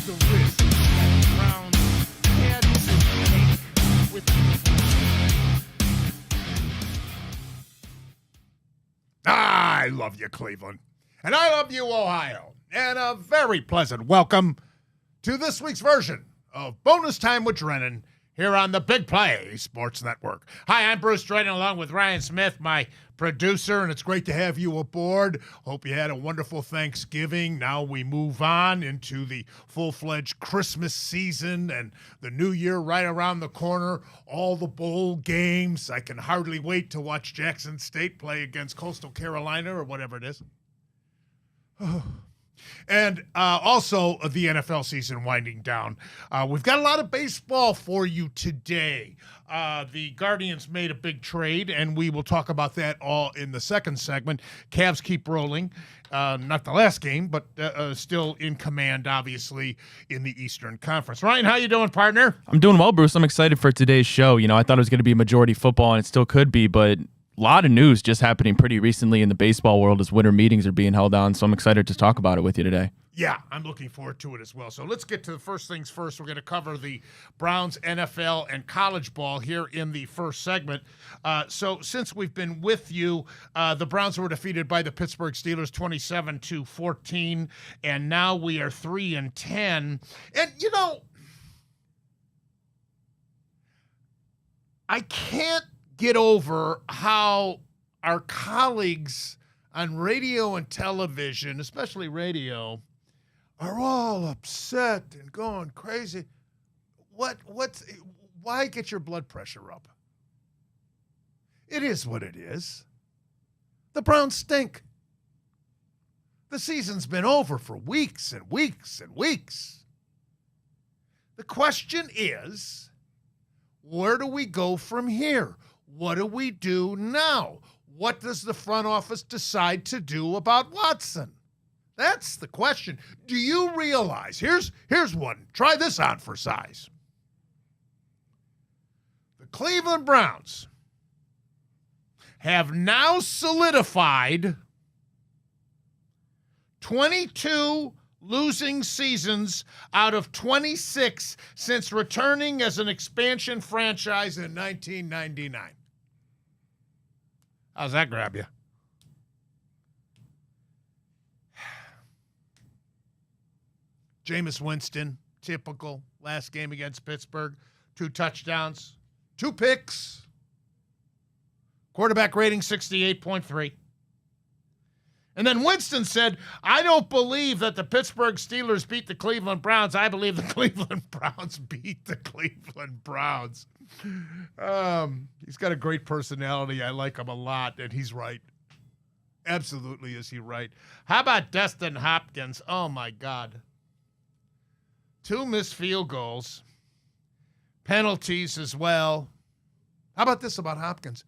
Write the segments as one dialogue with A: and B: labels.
A: the risk that the Browns had to take with I love you, Cleveland. And I love you, Ohio. And a very pleasant welcome to this week's version of Bonus Time with Drennan here on the Big Play Sports Network. Hi, I'm Bruce Drennan along with Ryan Smith, my producer, and it's great to have you aboard. Hope you had a wonderful Thanksgiving. Now we move on into the full-fledged Christmas season and the new year right around the corner. All the bowl games. I can hardly wait to watch Jackson State play against Coastal Carolina or whatever it is. And also the NFL season winding down. We've got a lot of baseball for you today. The Guardians made a big trade, and we will talk about that all in the second segment. Cavs keep rolling. Not the last game, but still in command, obviously, in the Eastern Conference. Ryan, how you doing, partner?
B: I'm doing well, Bruce. I'm excited for today's show. You know, I thought it was going to be majority football, and it still could be, but a lot of news just happening pretty recently in the baseball world as winter meetings are being held on, so I'm excited to talk about it with you today.
A: Yeah, I'm looking forward to it as well. So let's get to the first things first. We're going to cover the Browns, NFL, and college ball here in the first segment. So since we've been with you, the Browns were defeated by the Pittsburgh Steelers 27-14, and now we are 3-10. And, you know, I can't get over how our colleagues on radio and television, especially radio, are all upset and going crazy. Why get your blood pressure up? It is what it is. The Browns stink. The season's been over for weeks and weeks and weeks. The question is, where do we go from here? What do we do now? What does the front office decide to do about Watson? That's the question. Do you realize? Here's one. Try this on for size. The Cleveland Browns have now solidified 22 losing seasons out of 26 since returning as an expansion franchise in 1999. How's that grab you? Jameis Winston, typical. Last game against Pittsburgh, 2 touchdowns, 2 picks. Quarterback rating 68.3. And then Winston said, I don't believe that the Pittsburgh Steelers beat the Cleveland Browns. I believe the Cleveland Browns beat the Cleveland Browns. He's got a great personality. I like him a lot, and he's right. Absolutely is he right. How about Dustin Hopkins? Oh, my God. 2 missed field goals. Penalties as well. How about this about Hopkins?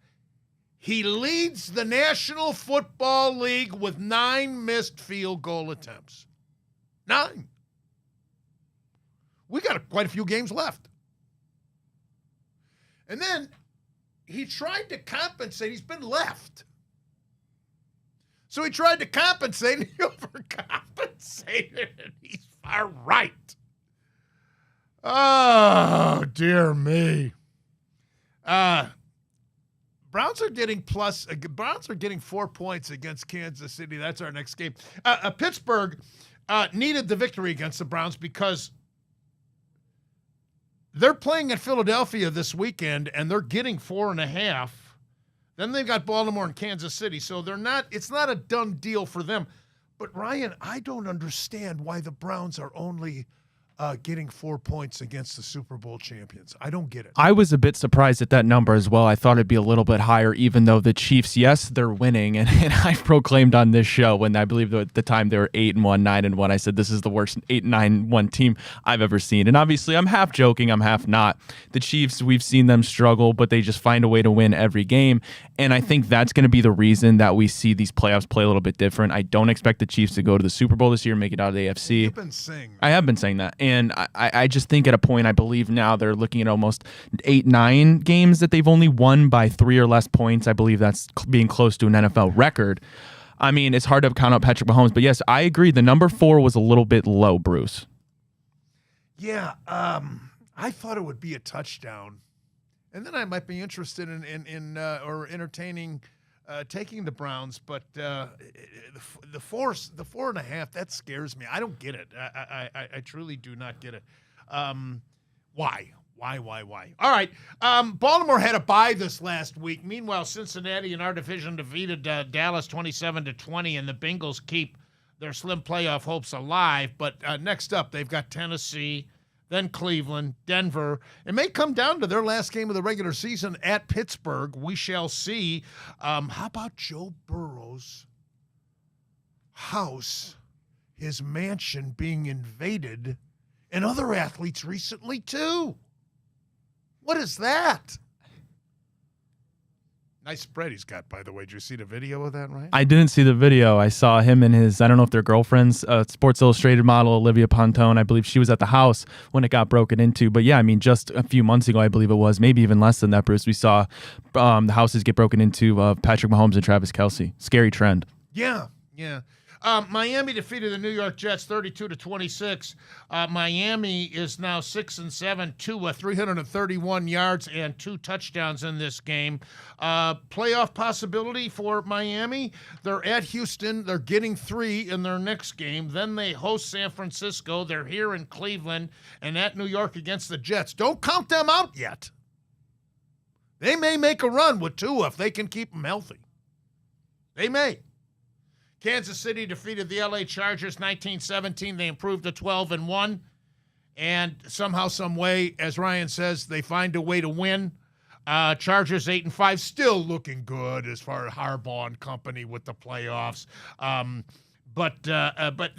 A: He leads the National Football League with 9 missed field goal attempts. 9. We got quite a few games left. And then he tried to compensate. He's been left. So he tried to compensate, and he overcompensated, and he's far right. Oh, dear me. Browns are getting 4 points against Kansas City. That's our next game. Pittsburgh needed the victory against the Browns because they're playing at Philadelphia this weekend, and they're getting 4.5. Then they've got Baltimore and Kansas City, so it's not a done deal for them. But, Ryan, I don't understand why the Browns are only getting 4 points against the Super Bowl champions. I don't get it.
B: I was a bit surprised at that number as well. I thought it'd be a little bit higher, even though the Chiefs, yes, they're winning. And I proclaimed on this show when I believe at the time they were 8-1, 9-1, I said this is the worst 8-9-1 team I've ever seen. And obviously I'm half joking, I'm half not. The Chiefs, we've seen them struggle, but they just find a way to win every game. And I think that's going to be the reason that we see these playoffs play a little bit different. I don't expect the Chiefs to go to the Super Bowl this year, make it out of the AFC.
A: You've been saying that.
B: I have been saying that. And I just think at a point, I believe now they're looking at almost 8-9 games that they've only won by 3 or less points. I believe that's being close to an NFL record. I mean, it's hard to count out Patrick Mahomes. But yes, I agree. The number 4 was a little bit low, Bruce.
A: Yeah, I thought it would be a touchdown, and then I might be interested in or entertaining taking the Browns, but the 4.5, that scares me. I don't get it. I truly do not get it. Why? All right. Baltimore had a bye this last week. Meanwhile, Cincinnati in our division defeated Dallas 27-20, and the Bengals keep their slim playoff hopes alive. But next up, they've got Tennessee, then Cleveland, Denver. It may come down to their last game of the regular season at Pittsburgh. We shall see. How about Joe Burrow's house, his mansion being invaded, and other athletes recently too? What is that? Nice spread he's got, by the way. Did you see the video of that, Ryan?
B: I didn't see the video. I saw him and his, I don't know if they're girlfriends, Sports Illustrated model Olivia Pontone. I believe she was at the house when it got broken into. But yeah, I mean, just a few months ago, I believe it was, maybe even less than that, Bruce, we saw the houses get broken into of Patrick Mahomes and Travis Kelce. Scary trend.
A: Yeah. Miami defeated the New York Jets 32-26. Miami is now 6-7, Tua 331 yards and 2 touchdowns in this game. Playoff possibility for Miami. They're at Houston. They're getting 3 in their next game. Then they host San Francisco. They're here in Cleveland and at New York against the Jets. Don't count them out yet. They may make a run with Tua if they can keep them healthy. They may. Kansas City defeated the LA Chargers 19-17. They improved to 12-1. And somehow, some way, as Ryan says, they find a way to win. Chargers 8-5, still looking good as far as Harbaugh and company with the playoffs. But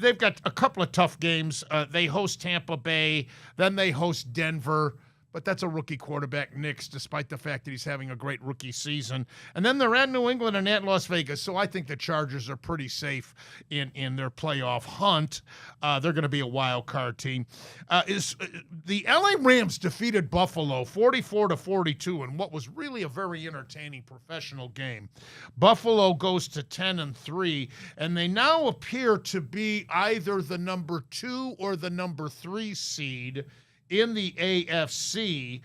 A: they've got a couple of tough games. They host Tampa Bay, then they host Denver. But that's a rookie quarterback, Nix, despite the fact that he's having a great rookie season. And then they're at New England and at Las Vegas, so I think the Chargers are pretty safe in their playoff hunt. They're going to be a wild card team. The LA Rams defeated Buffalo 44-42 in what was really a very entertaining professional game. Buffalo goes to 10-3, and they now appear to be either the number 2 or the number 3 seed in the AFC.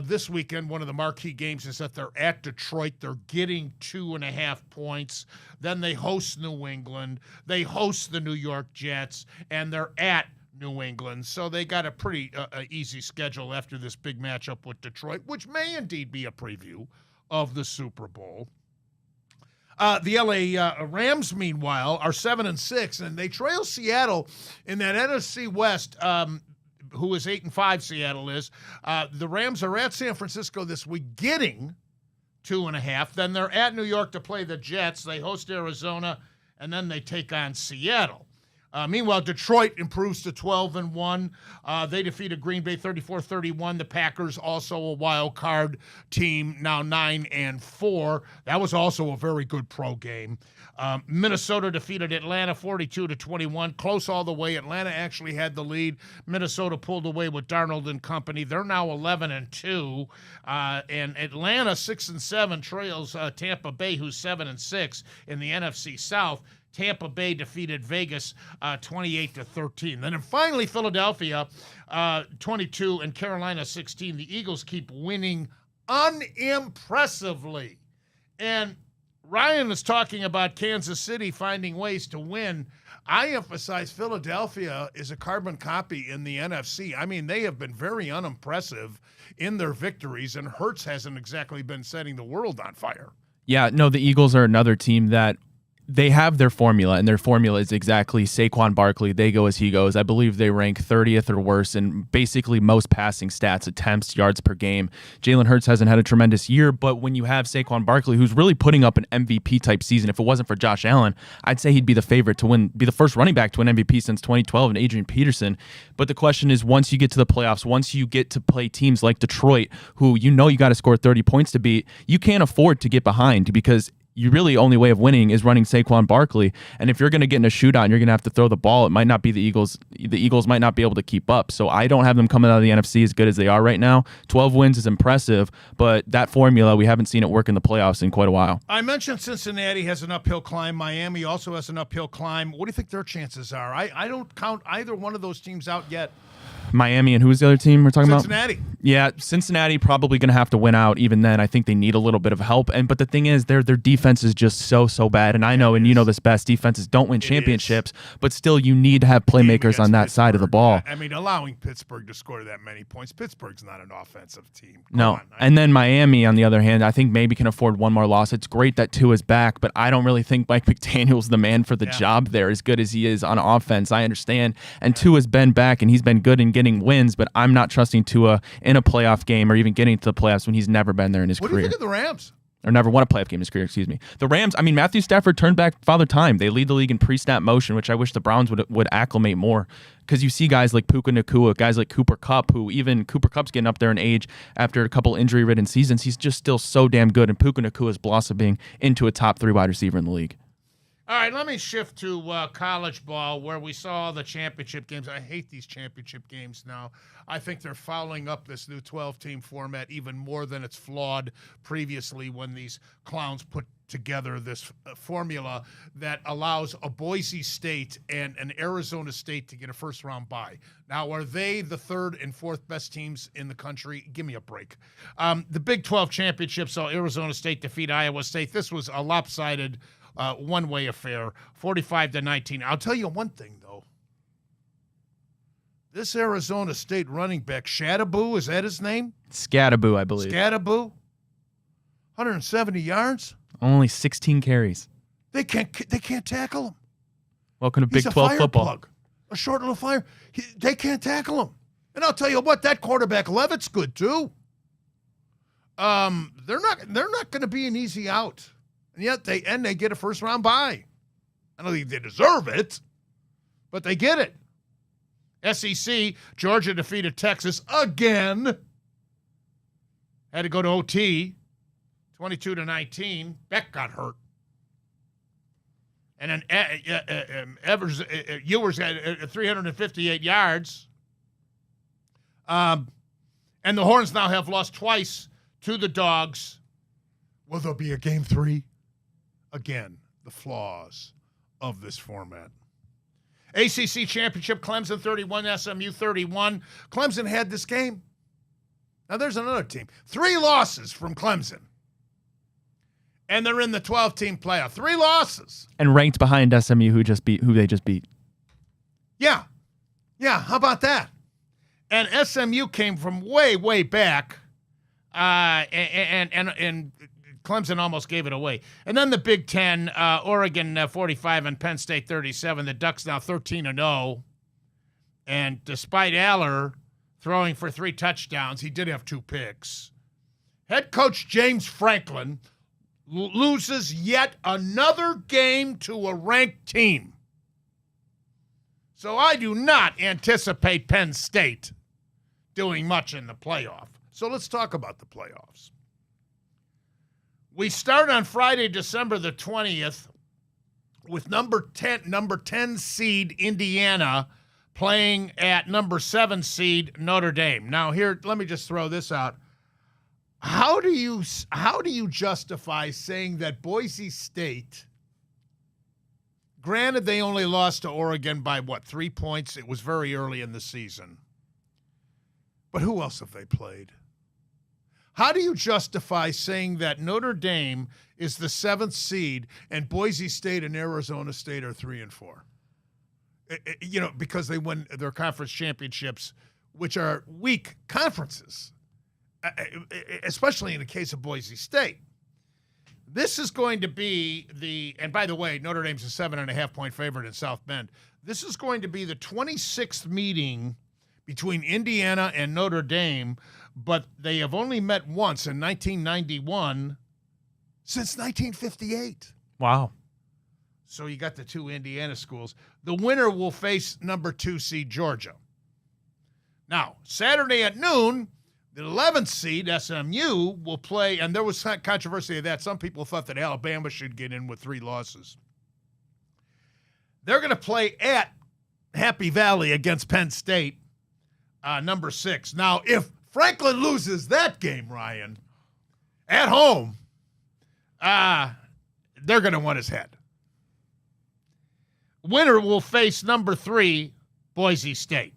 A: This weekend, one of the marquee games is that they're at Detroit. They're getting 2.5 points. Then they host New England. They host the New York Jets, and they're at New England. So they got a pretty easy schedule after this big matchup with Detroit, which may indeed be a preview of the Super Bowl. The LA Rams, meanwhile, are 7-6, and they trail Seattle in that NFC West, who is 8-5, Seattle is. The Rams are at San Francisco this week, getting 2.5. Then they're at New York to play the Jets. They host Arizona, and then they take on Seattle. Meanwhile, Detroit improves to 12-1. They defeated Green Bay 34-31. The Packers, also a wild card team, now 9-4. That was also a very good pro game. Minnesota defeated Atlanta 42-21. Close all the way. Atlanta actually had the lead. Minnesota pulled away with Darnold and company. They're now 11-2. And Atlanta 6-7 trails Tampa Bay, who's 7-6 in the NFC South. Tampa Bay defeated Vegas 28-13. Then finally, Philadelphia 22 and Carolina 16. The Eagles keep winning unimpressively. And Ryan was talking about Kansas City finding ways to win. I emphasize Philadelphia is a carbon copy in the NFC. I mean, they have been very unimpressive in their victories, and Hurts hasn't exactly been setting the world on fire.
B: Yeah, no, the Eagles are another team that they have their formula, and their formula is exactly Saquon Barkley. They go as he goes. I believe they rank 30th or worse in basically most passing stats, attempts, yards per game. Jalen Hurts hasn't had a tremendous year, but when you have Saquon Barkley, who's really putting up an MVP-type season, if it wasn't for Josh Allen, I'd say he'd be the favorite to win, be the first running back to win MVP since 2012 and Adrian Peterson. But the question is, once you get to the playoffs, once you get to play teams like Detroit, who you know you got to score 30 points to beat, you can't afford to get behind because you really only way of winning is running Saquon Barkley. And if you're going to get in a shootout and you're going to have to throw the ball, it might not be the Eagles. The Eagles might not be able to keep up. So I don't have them coming out of the NFC as good as they are right now. 12 wins is impressive, but that formula, we haven't seen it work in the playoffs in quite a while.
A: I mentioned Cincinnati has an uphill climb. Miami also has an uphill climb. What do you think their chances are? I don't count either one of those teams out yet.
B: Miami, and who's the other team we're talking
A: Cincinnati.
B: about? Yeah, Cincinnati probably going to have to win out. Even then, I think they need a little bit of help. But the thing is, their defense is just so bad. And I know, and you know this best, defenses don't win championships, but still you need to have playmakers on that side of the ball.
A: I mean, allowing Pittsburgh to score that many points, Pittsburgh's not an offensive team.
B: No. And then Miami, on the other hand, I think maybe can afford one more loss. It's great that Tua is back, but I don't really think Mike McDaniel's the man for the job there, as good as he is on offense. I understand. And Tua's been back, and he's been good in getting wins, but I'm not trusting Tua in a playoff game or even getting to the playoffs when he's never been there in his career.
A: What do you think of the Rams?
B: Or never won a playoff game in his career, excuse me. The Rams, I mean, Matthew Stafford turned back Father Time. They lead the league in pre-snap motion, which I wish the Browns would acclimate more, because you see guys like Puka Nacua, guys like Cooper Kupp, who even Cooper Kupp's getting up there in age after a couple injury-ridden seasons. He's just still so damn good, and Puka Nacua is blossoming into a top 3 wide receiver in the league.
A: All right, let me shift to college ball, where we saw the championship games. I hate these championship games now. I think they're fouling up this new 12-team format even more than it's flawed previously, when these clowns put together this formula that allows a Boise State and an Arizona State to get a first-round bye. Now, are they the third and fourth best teams in the country? Give me a break. The Big 12 championship saw Arizona State defeat Iowa State. This was a lopsided one-way affair, 45-19. I'll tell you one thing, though. This Arizona State running back, Shadaboo, is that his name?
B: Scadaboo, I believe.
A: Scadaboo? 170 yards?
B: Only 16 carries.
A: They can't tackle him.
B: Welcome to Big 12 football.
A: Plug, a short little fire. They can't tackle him. And I'll tell you what, that quarterback Levitt's good too. They're not going to be an easy out. And yet they get a first-round bye. I don't think they deserve it, but they get it. SEC, Georgia defeated Texas again. Had to go to OT, 22-19. Beck got hurt. And then Ewers had 358 yards. And the Horns now have lost twice to the Dogs. Will there be a game 3? Again, the flaws of this format. ACC Championship, Clemson 31, SMU 31. Clemson had this game. Now there's another team. 3 losses from Clemson. And they're in the 12-team playoff. 3 losses.
B: And ranked behind SMU, who they just beat.
A: Yeah. Yeah, how about that? And SMU came from way back. And Clemson almost gave it away. And then the Big Ten, Oregon 45 and Penn State 37. The Ducks now 13-0. And despite Aller throwing for 3 touchdowns, he did have 2 picks. Head coach James Franklin loses yet another game to a ranked team. So I do not anticipate Penn State doing much in the playoff. So let's talk about the playoffs. We start on Friday, December the 20th, with number 10 seed Indiana playing at number 7 seed Notre Dame. Now here, let me just throw this out. How do you justify saying that Boise State, granted they only lost to Oregon by 3 points? It was very early in the season. But who else have they played? How do you justify saying that Notre Dame is the 7th seed and Boise State and Arizona State are 3 and 4? Because they win their conference championships, which are weak conferences, especially in the case of Boise State. This is going to be and by the way, Notre Dame's a 7.5-point favorite in South Bend. This is going to be the 26th meeting between Indiana and Notre Dame, but they have only met once in 1991 since 1958.
B: Wow.
A: So you got the 2 Indiana schools. The winner will face number 2 seed Georgia. Now, Saturday at noon, the 11th seed SMU will play, and there was controversy of that. Some people thought that Alabama should get in with 3 losses. They're going to play at Happy Valley against Penn State, number 6. Now, if Franklin loses that game, Ryan, at home, they're going to want his head. Winner will face number 3, Boise State.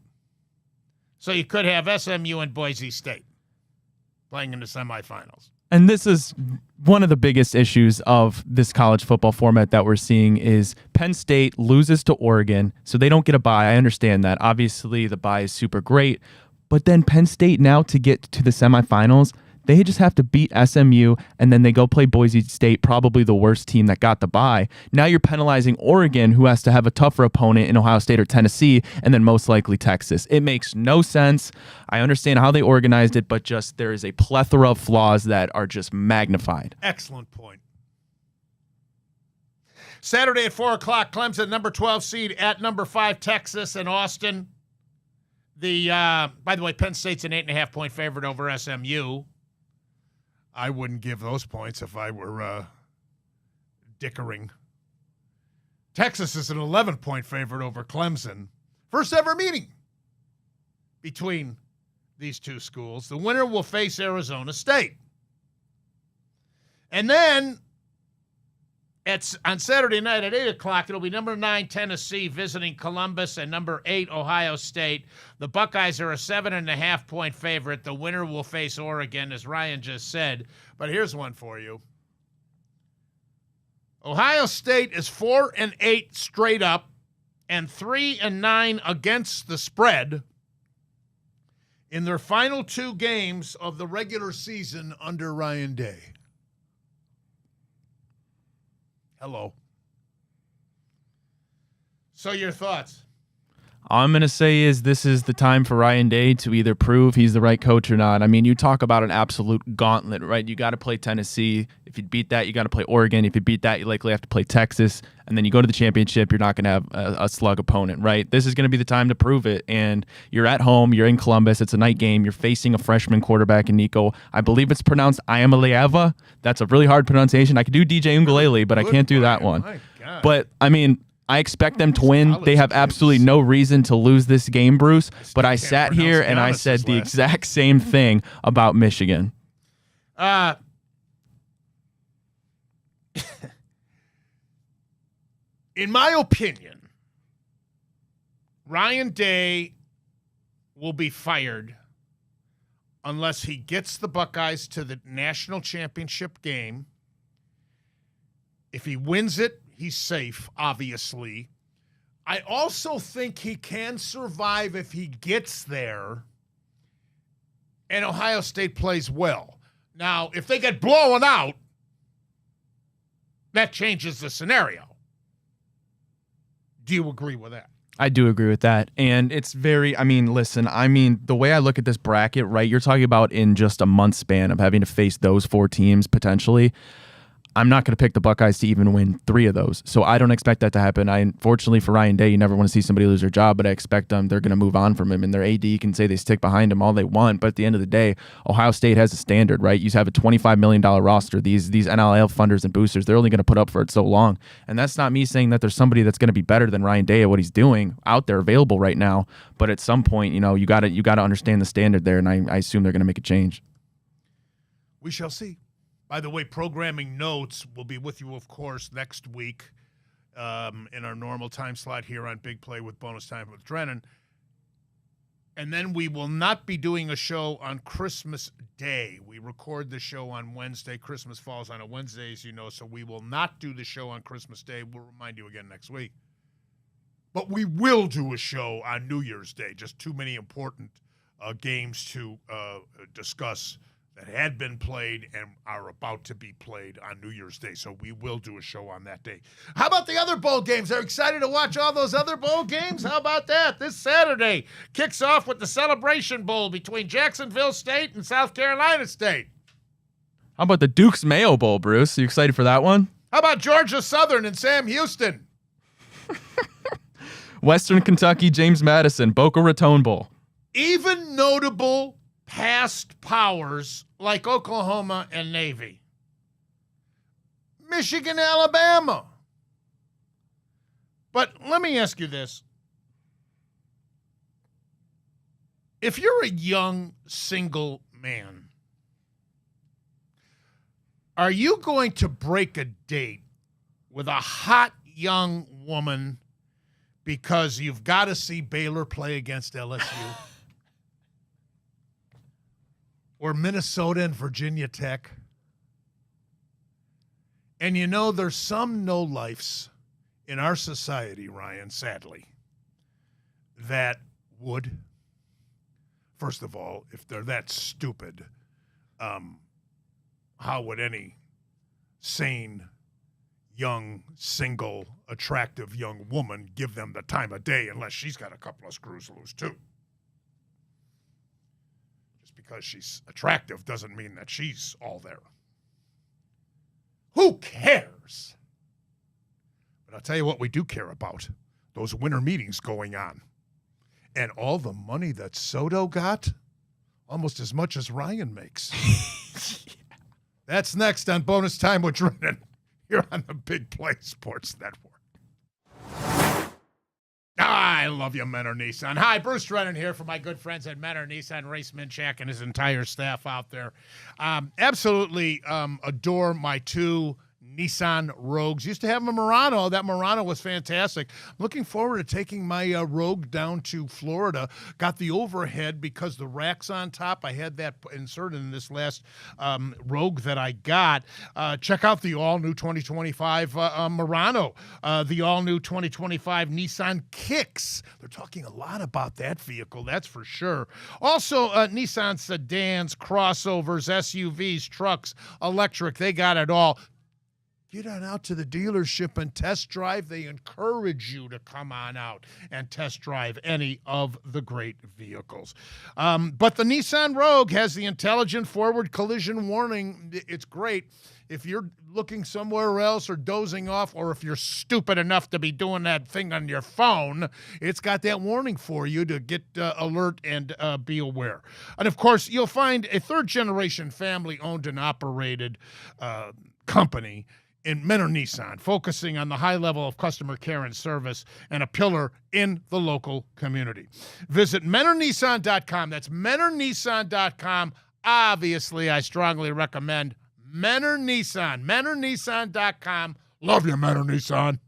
A: So you could have SMU and Boise State playing in the semifinals.
B: And this is one of the biggest issues of this college football format that we're seeing is Penn State loses to Oregon, so they don't get a bye. I understand that. Obviously, the bye is super great. But then Penn State now to get to the semifinals, they just have to beat SMU, and then they go play Boise State, probably the worst team that got the bye. Now you're penalizing Oregon, who has to have a tougher opponent in Ohio State or Tennessee, and then most likely Texas. It makes no sense. I understand how they organized it, but just there is a plethora of flaws that are just magnified.
A: Excellent point. Saturday at 4 o'clock, Clemson, number 12 seed at number 5, Texas and Austin. By the way, Penn State's an 8.5-point favorite over SMU. I wouldn't give those points if I were dickering. Texas is an 11-point favorite over Clemson. First ever meeting between these two schools. The winner will face Arizona State. And then on Saturday night at 8 o'clock, it'll be number 9 Tennessee visiting Columbus and number 8 Ohio State. The Buckeyes are a 7.5-point favorite. The winner will face Oregon, as Ryan just said. But here's one for you. Ohio State is 4-8 straight up and 3-9 against the spread in their final 2 games of the regular season under Ryan Day. Hello. So your thoughts?
B: All I'm going to say is this is the time for Ryan Day to either prove he's the right coach or not. I mean, you talk about an absolute gauntlet, right? You got to play Tennessee. If you beat that, you got to play Oregon. If you beat that, you likely have to play Texas. And then you go to the championship, you're not going to have a slug opponent, right? This is going to be the time to prove it. And you're at home. You're in Columbus. It's a night game. You're facing a freshman quarterback in Nico. I believe it's pronounced Iamaleava. That's a really hard pronunciation. I could do DJ Ungalele, but I can't do that one. But, I mean, I expect them to win. They have absolutely no reason to lose this game, Bruce. But I sat here and I said the exact same thing about Michigan.
A: In my opinion, Ryan Day will be fired unless he gets the Buckeyes to the national championship game. If he wins it, he's safe, obviously. I also think he can survive if he gets there and Ohio State plays well. Now, if they get blown out, that changes the scenario. Do you agree with that?
B: I do agree with that. And it's very, I mean, listen, the way I look at this bracket, right, you're talking about in just a month span of having to face those 4 teams potentially. I'm not going to pick the Buckeyes to even win 3 of those. So I don't expect that to happen. Unfortunately for Ryan Day, you never want to see somebody lose their job, but I expect they're going to move on from him. And their AD can say they stick behind him all they want. But at the end of the day, Ohio State has a standard, right? You have a $25 million roster. These NIL funders and boosters, they're only going to put up for it so long. And that's not me saying that there's somebody that's going to be better than Ryan Day at what he's doing out there available right now. But at some point, you got to understand the standard there. And I assume they're going to make a change.
A: We shall see. By the way, programming notes will be with you, of course, next week in our normal time slot here on Big Play with Bonus Time with Drennan. And then we will not be doing a show on Christmas Day. We record the show on Wednesday. Christmas falls on a Wednesday, as you know, so we will not do the show on Christmas Day. We'll remind you again next week. But we will do a show on New Year's Day. Just too many important games to discuss that had been played and are about to be played on New Year's Day. So we will do a show on that day. How about the other bowl games? Are you excited to watch all those other bowl games? How about that? This Saturday kicks off with the Celebration Bowl between Jacksonville State and South Carolina State.
B: How about the Duke's Mayo Bowl, Bruce? Are you excited for that one?
A: How about Georgia Southern and Sam Houston?
B: Western Kentucky, James Madison, Boca Raton Bowl.
A: Even notable past powers like Oklahoma and Navy. Michigan, Alabama. But let me ask you this. If you're a young single man, are you going to break a date with a hot young woman because you've got to see Baylor play against LSU? or Minnesota and Virginia Tech. And you know, there's some no-lifes in our society, Ryan, sadly, that would, first of all, if they're that stupid, how would any sane, young, single, attractive young woman give them the time of day unless she's got a couple of screws loose, too? Just because she's attractive doesn't mean that she's all there. Who cares? But I'll tell you what we do care about. Those winter meetings going on. And all the money that Soto got, almost as much as Ryan makes. That's next on Bonus Time with Drennan here on the Big Play Sports Network. I love you, Menor Nissan. Hi, Bruce Drennan here for my good friends at Menor Nissan, Ray Minchak and his entire staff out there. Absolutely adore my two Nissan Rogues. Used to have a Murano. That Murano was fantastic. Looking forward to taking my Rogue down to Florida. Got the overhead because the rack's on top. I had that inserted in this last Rogue that I got. Check out the all-new 2025 Murano. The all-new 2025 Nissan Kicks. They're talking a lot about that vehicle, that's for sure. Also, Nissan sedans, crossovers, SUVs, trucks, electric. They got it all. Get on out to the dealership and test drive. They encourage you to come on out and test drive any of the great vehicles. But the Nissan Rogue has the intelligent forward collision warning. It's great. If you're looking somewhere else or dozing off, or if you're stupid enough to be doing that thing on your phone, it's got that warning for you to get alert and be aware. And, of course, you'll find a third-generation family-owned and operated company in Menor Nissan, focusing on the high level of customer care and service and a pillar in the local community. Visit MenorNissan.com. That's MenorNissan.com. Obviously, I strongly recommend Menor Nissan. MenorNissan.com. Love you, Menor Nissan.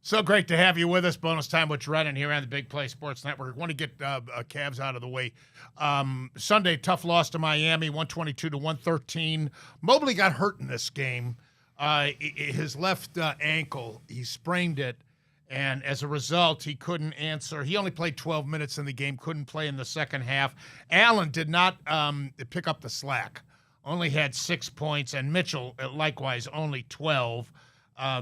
A: So great to have you with us. Bonus Time with Drennan here on the Big Play Sports Network. Want to get Cavs out of the way. Sunday, tough loss to Miami, 122-113. Mobley got hurt in this game. His left ankle, he sprained it, and as a result, he couldn't answer. He only played 12 minutes in the game, couldn't play in the second half. Allen did not pick up the slack, only had 6 points, and Mitchell, likewise, only 12.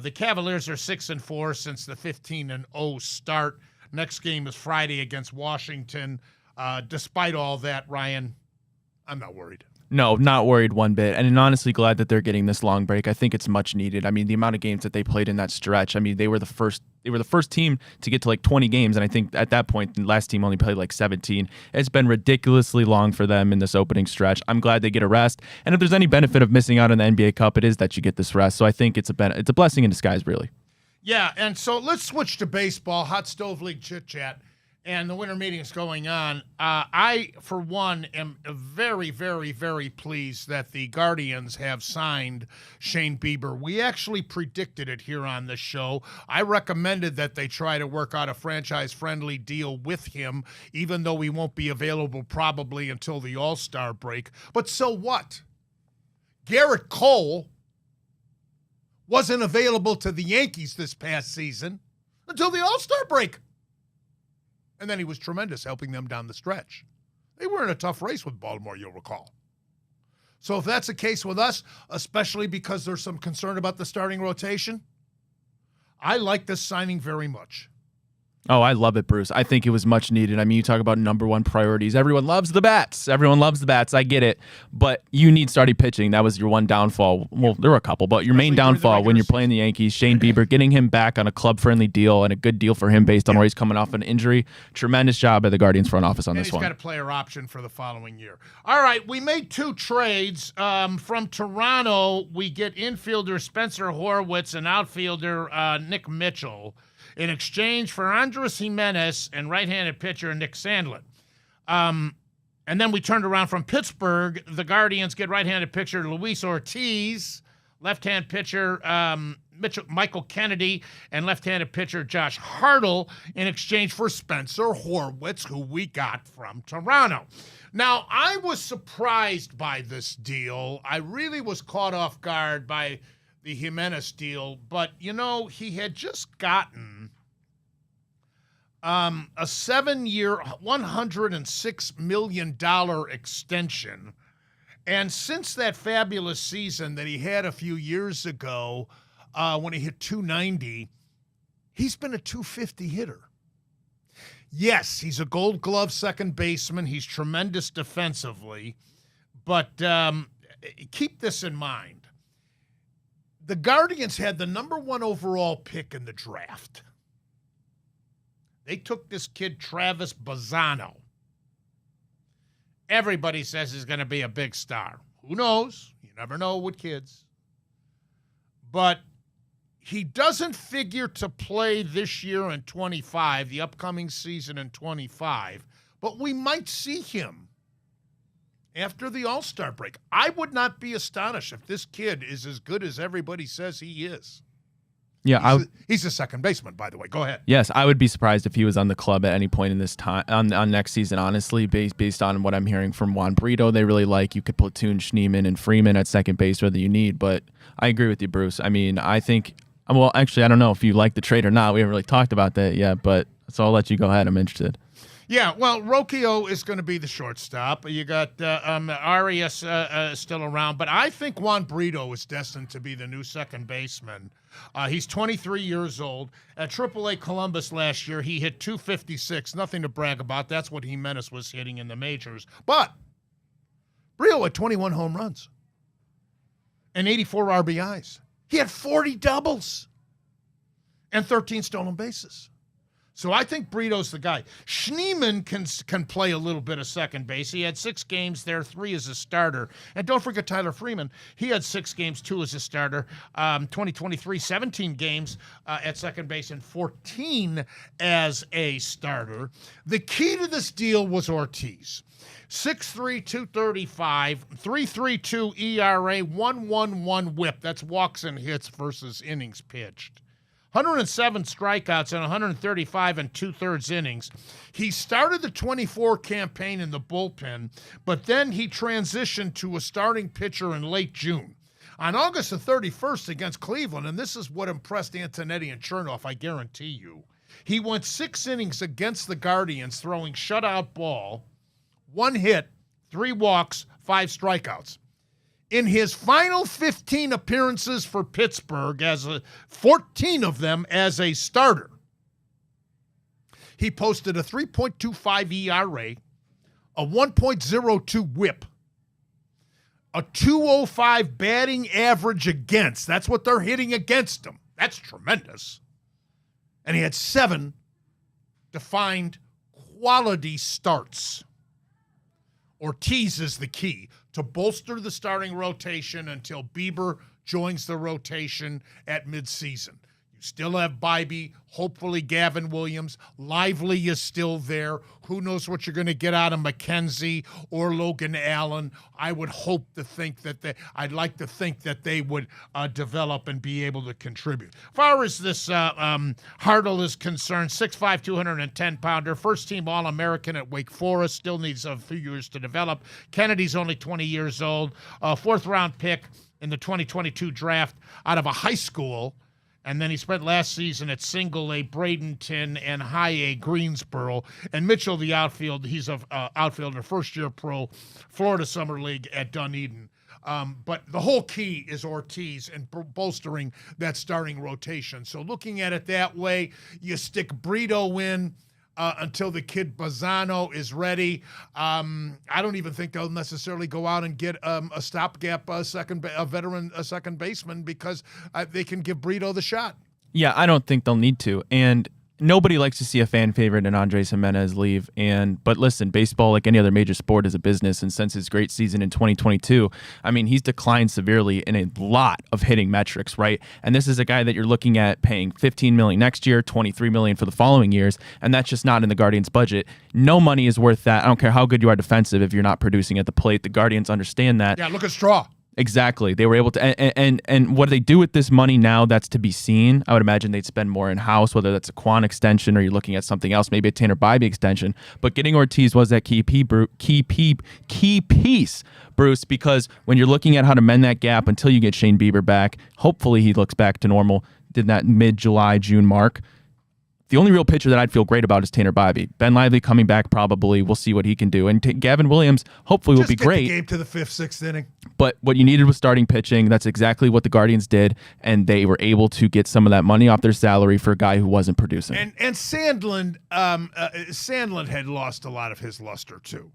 A: The Cavaliers are 6-4 since the 15-0 start. Next game is Friday against Washington. Despite all that, Ryan, I'm not worried.
B: No, not worried one bit. And honestly glad that they're getting this long break. I think it's much needed. I mean, the amount of games that they played in that stretch, I mean, they were the first team to get to like 20 games. And I think at that point, the last team only played like 17. It's been ridiculously long for them in this opening stretch. I'm glad they get a rest. And if there's any benefit of missing out on the NBA Cup, it is that you get this rest. So I think it's a blessing in disguise, really.
A: Yeah, and so let's switch to baseball, Hot Stove League chit-chat. And the winter meetings going on. I, for one, am very, very, very pleased that the Guardians have signed Shane Bieber. We actually predicted it here on the show. I recommended that they try to work out a franchise-friendly deal with him, even though he won't be available probably until the All-Star break. But so what? Garrett Cole wasn't available to the Yankees this past season until the All-Star break. And then he was tremendous helping them down the stretch. They were in a tough race with Baltimore, you'll recall. So if that's the case with us, especially because there's some concern about the starting rotation, I like this signing very much.
B: Oh, I love it, Bruce. I think it was much needed. I mean, you talk about number one priorities. Everyone loves the bats. I get it. But you need starting pitching. That was your one downfall. Well, there were a couple, but your main downfall when you're playing the Yankees, Shane Bieber, getting him back on a club-friendly deal and a good deal for him based on where he's coming off an injury. Tremendous job by the Guardians front office on this one.
A: He's got a player option for the following year. All right, we made two trades. From Toronto, we get infielder Spencer Horwitz and outfielder Nick Mitchell in exchange for Andres Gimenez and right-handed pitcher Nick Sandlin. And then we turned around from Pittsburgh. The Guardians get right-handed pitcher Luis Ortiz, left-hand pitcher Michael Kennedy and left-handed pitcher Josh Hartle in exchange for Spencer Horwitz, who we got from Toronto. Now, I was surprised by this deal. I really was caught off guard by the Gimenez deal, but, he had just gotten a 7-year, $106 million extension. And since that fabulous season that he had a few years ago when he hit 290, he's been a 250 hitter. Yes, he's a Gold Glove second baseman. He's tremendous defensively. But keep this in mind. The Guardians had the number 1 overall pick in the draft. They took this kid, Travis Bazzano. Everybody says he's going to be a big star. Who knows? You never know with kids. But he doesn't figure to play this year in 25, the upcoming season in 25, but we might see him after the All-Star break. I would not be astonished if this kid is as good as everybody says he is.
B: Yeah,
A: he's a second baseman, by the way. Go ahead.
B: Yes, I would be surprised if he was on the club at any point in this time on next season. Honestly, based on what I'm hearing from Juan Brito, they really like you could platoon Schneemann and Freeman at second base whether you need. But I agree with you, Bruce. I mean, I think. Well, actually, I don't know if you like the trade or not. We haven't really talked about that yet, but so I'll let you go ahead. I'm interested.
A: Yeah, well, Rocchio is going to be the shortstop. You got Arias still around, but I think Juan Brito is destined to be the new second baseman. He's 23 years old. At AAA Columbus last year, he hit 256. Nothing to brag about. That's what Gimenez was hitting in the majors. But Brito had 21 home runs and 84 RBIs. He had 40 doubles and 13 stolen bases. So I think Brito's the guy. Schneemann can play a little bit of second base. He had 6 games there, 3 as a starter. And don't forget Tyler Freeman. He had 6 games, 2 as a starter. 2023, 17 games at second base and 14 as a starter. The key to this deal was Ortiz. 6'3", 235, 3.32 ERA, 1.11 whip. That's walks and hits versus innings pitched. 107 strikeouts in 135 and 2/3 innings. He started the 24 campaign in the bullpen, but then he transitioned to a starting pitcher in late June. On August the 31st against Cleveland, and this is what impressed Antonetti and Chernoff, I guarantee you, he went 6 innings against the Guardians, throwing shutout ball, 1 hit, 3 walks, 5 strikeouts. In his final 15 appearances for Pittsburgh, 14 of them as a starter, he posted a 3.25 ERA, a 1.02 whip, a 205 batting average against. That's what they're hitting against him. That's tremendous. And he had 7 defined quality starts. Ortiz is the key to bolster the starting rotation until Bieber joins the rotation at midseason. You still have Bybee, hopefully Gavin Williams. Lively is still there. Who knows what you're going to get out of McKenzie or Logan Allen. I would hope to think that I'd like to think that they would develop and be able to contribute. As far as this Hartle is concerned, 6'5", 210-pounder, first-team All-American at Wake Forest, still needs a few years to develop. Kennedy's only 20 years old, 4th-round pick in the 2022 draft out of a high school. And then he spent last season at single A Bradenton and high A Greensboro. And Mitchell, the outfield, he's an outfielder, first-year pro, Florida Summer League at Dunedin. But the whole key is Ortiz and bolstering that starting rotation. So looking at it that way, you stick Brito in until the kid Bazzano is ready. I don't even think they'll necessarily go out and get a stopgap veteran second baseman because they can give Brito the shot.
B: Yeah, I don't think they'll need to. And nobody likes to see a fan favorite in Andres Gimenez leave. But listen, baseball, like any other major sport, is a business. And since his great season in 2022, I mean, he's declined severely in a lot of hitting metrics, right? And this is a guy that you're looking at paying $15 million next year, $23 million for the following years, and that's just not in the Guardians' budget. No money is worth that. I don't care how good you are defensive if you're not producing at the plate. The Guardians understand that.
A: Yeah, look at Straw.
B: Exactly. They were able to, and what they do with this money now, that's to be seen. I would imagine they'd spend more in house, whether that's a Quan extension or you're looking at something else, maybe a Tanner Bybee extension. But getting Ortiz was that key piece, Bruce, because when you're looking at how to mend that gap until you get Shane Bieber back, hopefully he looks back to normal. Did that mid-July, June mark. The only real pitcher that I'd feel great about is Tanner Bybee. Ben Lively coming back probably. We'll see what he can do. And Gavin Williams hopefully will be great.
A: Just get the game to the 5th, 6th inning.
B: But what you needed was starting pitching. That's exactly what the Guardians did, and they were able to get some of that money off their salary for a guy who wasn't producing.
A: And Sandlin had lost a lot of his luster too.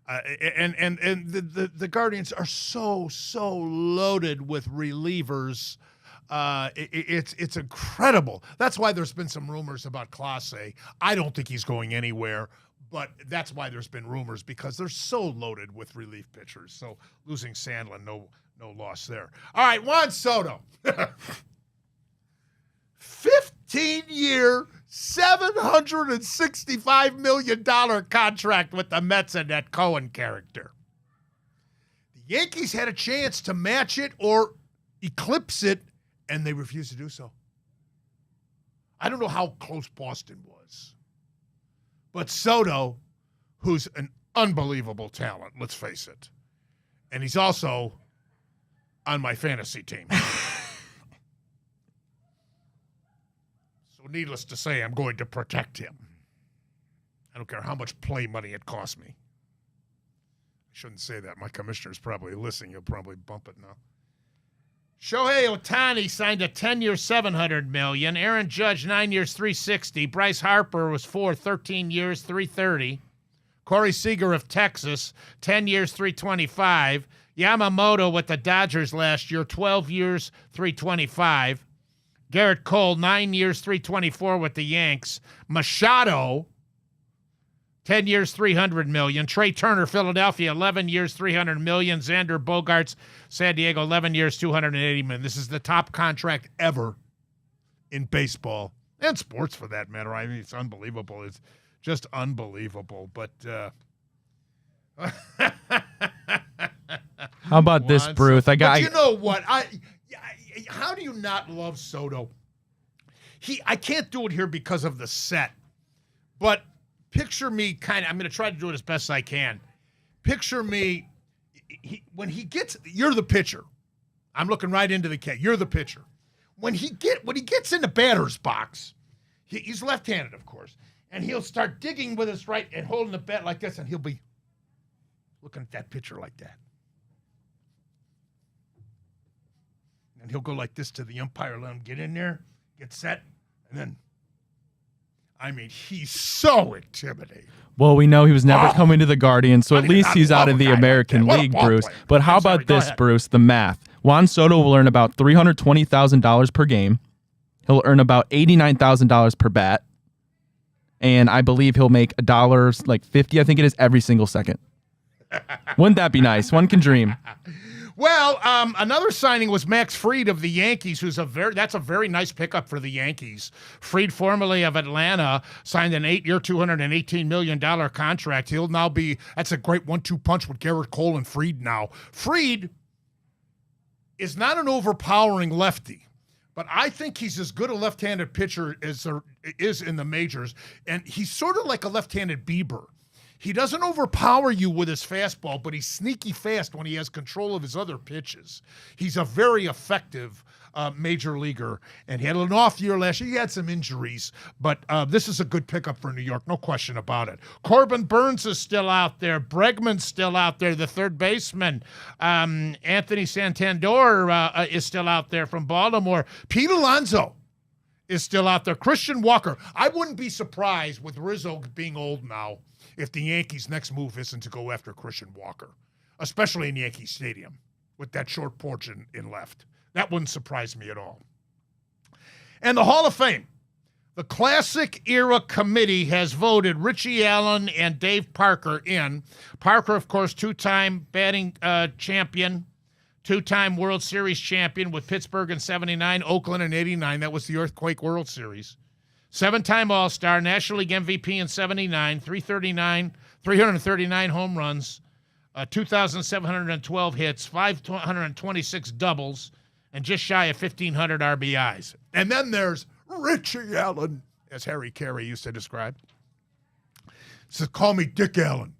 A: And the Guardians are so loaded with relievers. It's incredible. That's why there's been some rumors about Clase. I don't think he's going anywhere, but that's why there's been rumors, because they're so loaded with relief pitchers. So losing Sandlin, no loss there. All right, Juan Soto. 15-year, $765 million contract with the Mets and that Cohen character. The Yankees had a chance to match it or eclipse it, and they refused to do so. I don't know how close Boston was. But Soto, who's an unbelievable talent, let's face it, and he's also on my fantasy team. So needless to say, I'm going to protect him. I don't care how much play money it costs me. I shouldn't say that. My commissioner's probably listening. He'll probably bump it now. Shohei Ohtani signed a 10-year, $700 million. Aaron Judge, 9 years, $360. Bryce Harper was 13 years, $330. Corey Seager of Texas, 10 years, $325. Yamamoto with the Dodgers last year, 12 years, $325. Garrett Cole, 9 years, $324 with the Yanks. Machado, 10 years, $300 million. Trey Turner, Philadelphia, 11 years, $300 million. Xander Bogaerts, San Diego, 11 years, $280 million. This is the top contract ever in baseball and sports, for that matter. I mean, it's unbelievable. It's just unbelievable. But
B: how about this, Bruce?
A: But you know what? How do you not love Soto? I can't do it here because of the set, but picture me I'm going to try to do it as best I can. Picture me, when he gets, you're the pitcher. I'm looking right into the K. You're the pitcher. When he gets in the batter's box, he's left-handed, of course, and he'll start digging with his right and holding the bat like this, and he'll be looking at that pitcher like that. And he'll go like this to the umpire, let him get in there, get set, and then, I mean, he's so intimidating.
B: Well, we know he was never coming to the Guardians, so at least he's out of the American League, Bruce. But how about this, Bruce, the math? Juan Soto will earn about $320,000 per game. He'll earn about $89,000 per bat. And I believe he'll make $1, like 50, I think it is, every single second. Wouldn't that be nice? One can dream.
A: Well, another signing was Max Fried of the Yankees, that's a very nice pickup for the Yankees. Fried, formerly of Atlanta, signed an 8-year, $218 million contract. He'll now that's a great 1-2 punch with Garrett Cole and Fried now. Fried is not an overpowering lefty, but I think he's as good a left-handed pitcher as there is in the majors, and he's sort of like a left-handed Bieber. He doesn't overpower you with his fastball, but he's sneaky fast when he has control of his other pitches. He's a very effective major leaguer, and he had an off year last year. He had some injuries, but this is a good pickup for New York, no question about it. Corbin Burns is still out there. Bregman's still out there, the third baseman. Anthony Santander is still out there from Baltimore. Pete Alonso is still out there. Christian Walker. I wouldn't be surprised, with Rizzo being old now, if the Yankees' next move isn't to go after Christian Walker, especially in Yankee Stadium with that short porch in left. That wouldn't surprise me at all. And the Hall of Fame. The Classic Era Committee has voted Richie Allen and Dave Parker in. Parker, of course, two-time batting champion, two-time World Series champion with Pittsburgh in 79, Oakland in 89. That was the Earthquake World Series. 7-time All-Star, National League MVP in 79, 339 home runs, 2,712 hits, 526 doubles, and just shy of 1,500 RBIs. And then there's Richie Allen, as Harry Carey used to describe. Says, call me Dick Allen.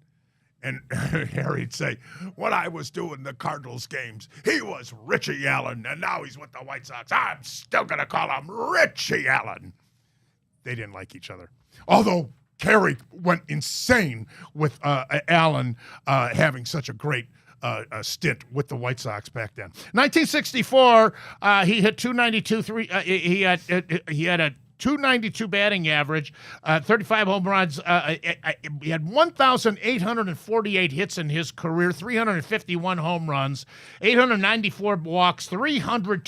A: And Harry'd say, when I was doing the Cardinals games, he was Richie Allen, and now he's with the White Sox. I'm still going to call him Richie Allen. They didn't like each other. Although Carey went insane with Allen having such a great stint with the White Sox back then. 1964, he hit 292. He had a 292 batting average, 35 home runs. He had 1,848 hits in his career, 351 home runs, 894 walks, 3,000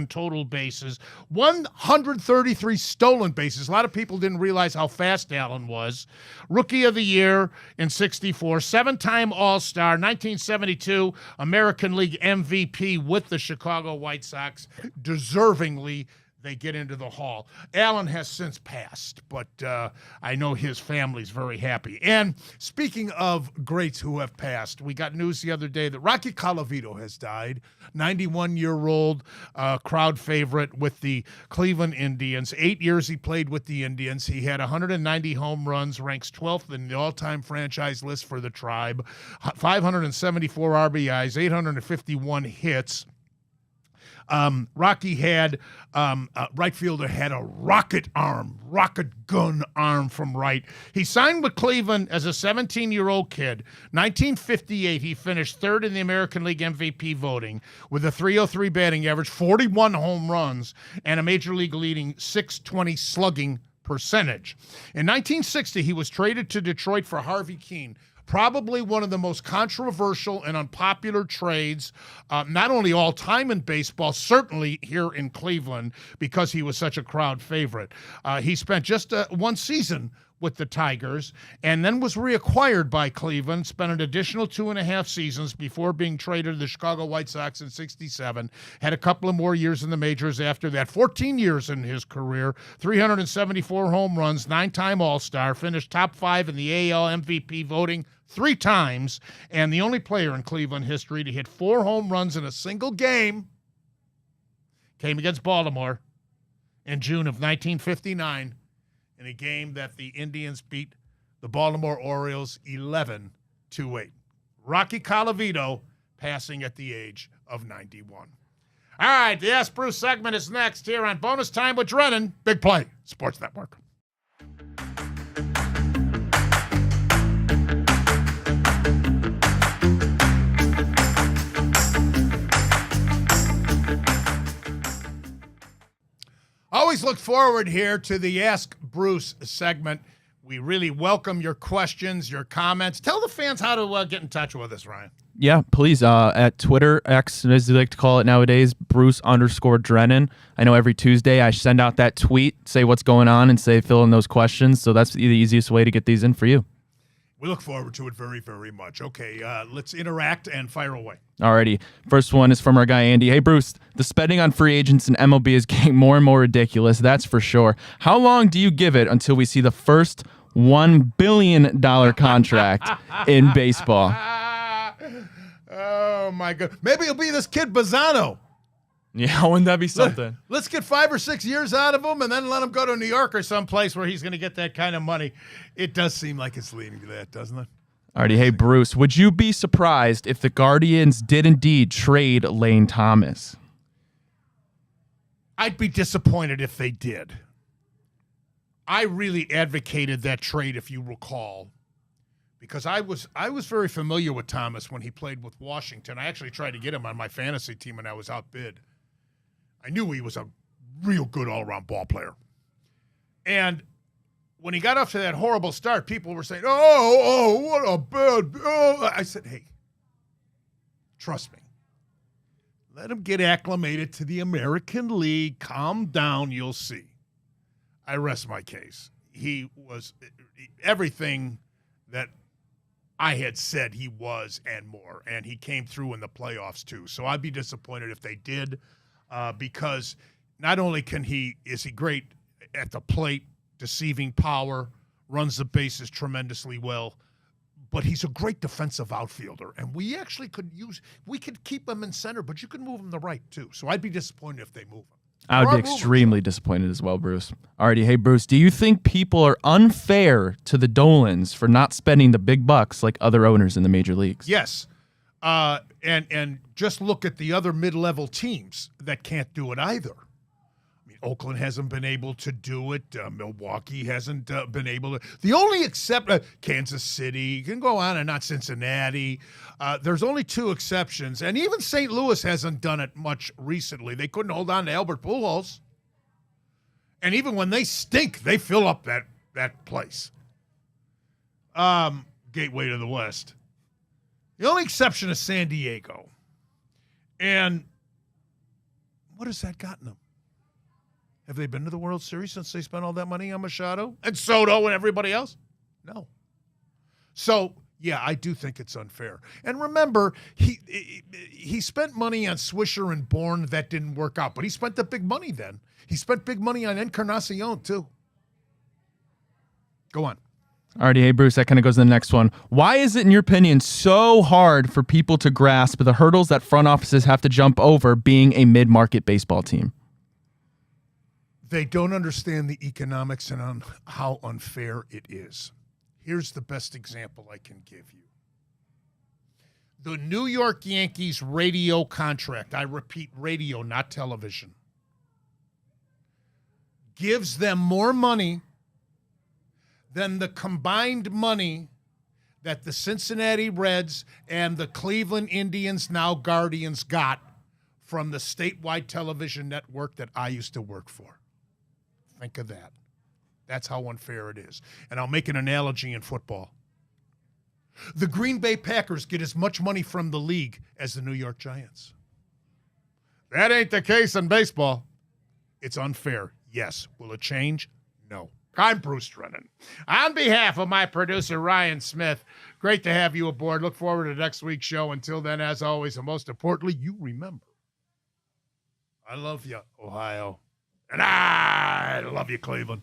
A: total bases, 133 stolen bases. A lot of people didn't realize how fast Allen was. Rookie of the Year in 64, 7-time All-Star, 1972 American League MVP with the Chicago White Sox, deservingly. They get into the Hall. Allen has since passed, but I know his family's very happy. And speaking of greats who have passed, we got news the other day that Rocky Colavito has died, 91-year-old crowd favorite with the Cleveland Indians. 8 years he played with the Indians. He had 190 home runs, ranks 12th in the all-time franchise list for the Tribe, 574 RBIs, 851 hits. Rocky had, right fielder had a rocket gun arm from right. He signed with Cleveland as a 17-year-old kid. 1958, he finished third in the American League MVP voting with a 303 batting average, 41 home runs, and a major league leading .620 slugging percentage. In 1960, he was traded to Detroit for Harvey Keene. Probably one of the most controversial and unpopular trades, not only all time in baseball, certainly here in Cleveland, because he was such a crowd favorite. He spent just one season with the Tigers and then was reacquired by Cleveland, spent an additional 2.5 seasons before being traded to the Chicago White Sox in 67, had a couple of more years in the majors after that, 14 years in his career, 374 home runs, 9-time All-Star, finished top 5 in the AL MVP voting 3 times, and the only player in Cleveland history to hit 4 home runs in a single game came against Baltimore in June of 1959 in a game that the Indians beat the Baltimore Orioles 11-8. Rocky Colavito passing at the age of 91. All right, the Ask Bruce segment is next here on Bonus Time with Drennan. Big Play Sports Network. Always look forward here to the Ask Bruce segment. We really welcome your questions, your comments. Tell the fans how to get in touch with us, Ryan.
B: Yeah, please. At Twitter, X, as they like to call it nowadays, Bruce_Drennan. I know every Tuesday I send out that tweet, say what's going on, and say fill in those questions. So that's the easiest way to get these in for you.
A: We look forward to it very, very much. Okay, let's interact and fire away.
B: Alrighty. First one is from our guy, Andy. Hey, Bruce, the spending on free agents in MLB is getting more and more ridiculous, that's for sure. How long do you give it until we see the first $1 billion contract in baseball?
A: Oh, my God. Maybe it'll be this kid Bazzano.
B: Yeah, wouldn't that be something?
A: Let's get 5 or 6 years out of him and then let him go to New York or someplace where he's going to get that kind of money. It does seem like it's leading to that, doesn't it?
B: Alrighty, hey, Bruce, would you be surprised if the Guardians did indeed trade Lane Thomas?
A: I'd be disappointed if they did. I really advocated that trade, if you recall, because I was very familiar with Thomas when he played with Washington. I actually tried to get him on my fantasy team and I was outbid. I knew he was a real good all-around ball player. And when he got off to that horrible start, people were saying, what a bad... I said, hey, trust me. Let him get acclimated to the American League. Calm down, you'll see. I rest my case. He was everything that I had said he was and more, and he came through in the playoffs too. So I'd be disappointed if they did, because not only is he great at the plate, deceiving power, runs the bases tremendously well, But he's a great defensive outfielder, and we could keep him in center, but you could move him to right too. So I'd be disappointed if they move him.
B: I would be extremely disappointed as well, Bruce. Alrighty, hey Bruce, do you think people are unfair to the Dolans for not spending the big bucks like other owners in the major leagues?
A: Yes. And just look at the other mid-level teams that can't do it either. I mean, Oakland hasn't been able to do it. Milwaukee hasn't been able to. The only except Kansas City, you can go on and not Cincinnati. There's only two exceptions, and even St. Louis hasn't done it much recently. They couldn't hold on to Albert Pujols, and even when they stink, they fill up that place. Gateway to the West. The only exception is San Diego. And what has that gotten them? Have they been to the World Series since they spent all that money on Machado and Soto and everybody else? No. So, yeah, I do think it's unfair. And remember, he spent money on Swisher and Bourne that didn't work out, but he spent the big money then. He spent big money on Encarnacion, too. Go on.
B: Alrighty, hey Bruce, that kind of goes to the next one. Why is it, in your opinion, so hard for people to grasp the hurdles that front offices have to jump over being a mid-market baseball team?
A: They don't understand the economics and how unfair it is. Here's the best example I can give you. The New York Yankees radio contract, I repeat, radio, not television, gives them more money than the combined money that the Cincinnati Reds and the Cleveland Indians, now Guardians, got from the statewide television network that I used to work for. Think of that. That's how unfair it is. And I'll make an analogy in football. The Green Bay Packers get as much money from the league as the New York Giants. That ain't the case in baseball. It's unfair. Yes. Will it change? No. I'm Bruce Drennan. On behalf of my producer, Ryan Smith, great to have you aboard. Look forward to next week's show. Until then, as always, and most importantly, you remember, I love you, Ohio. And I love you, Cleveland.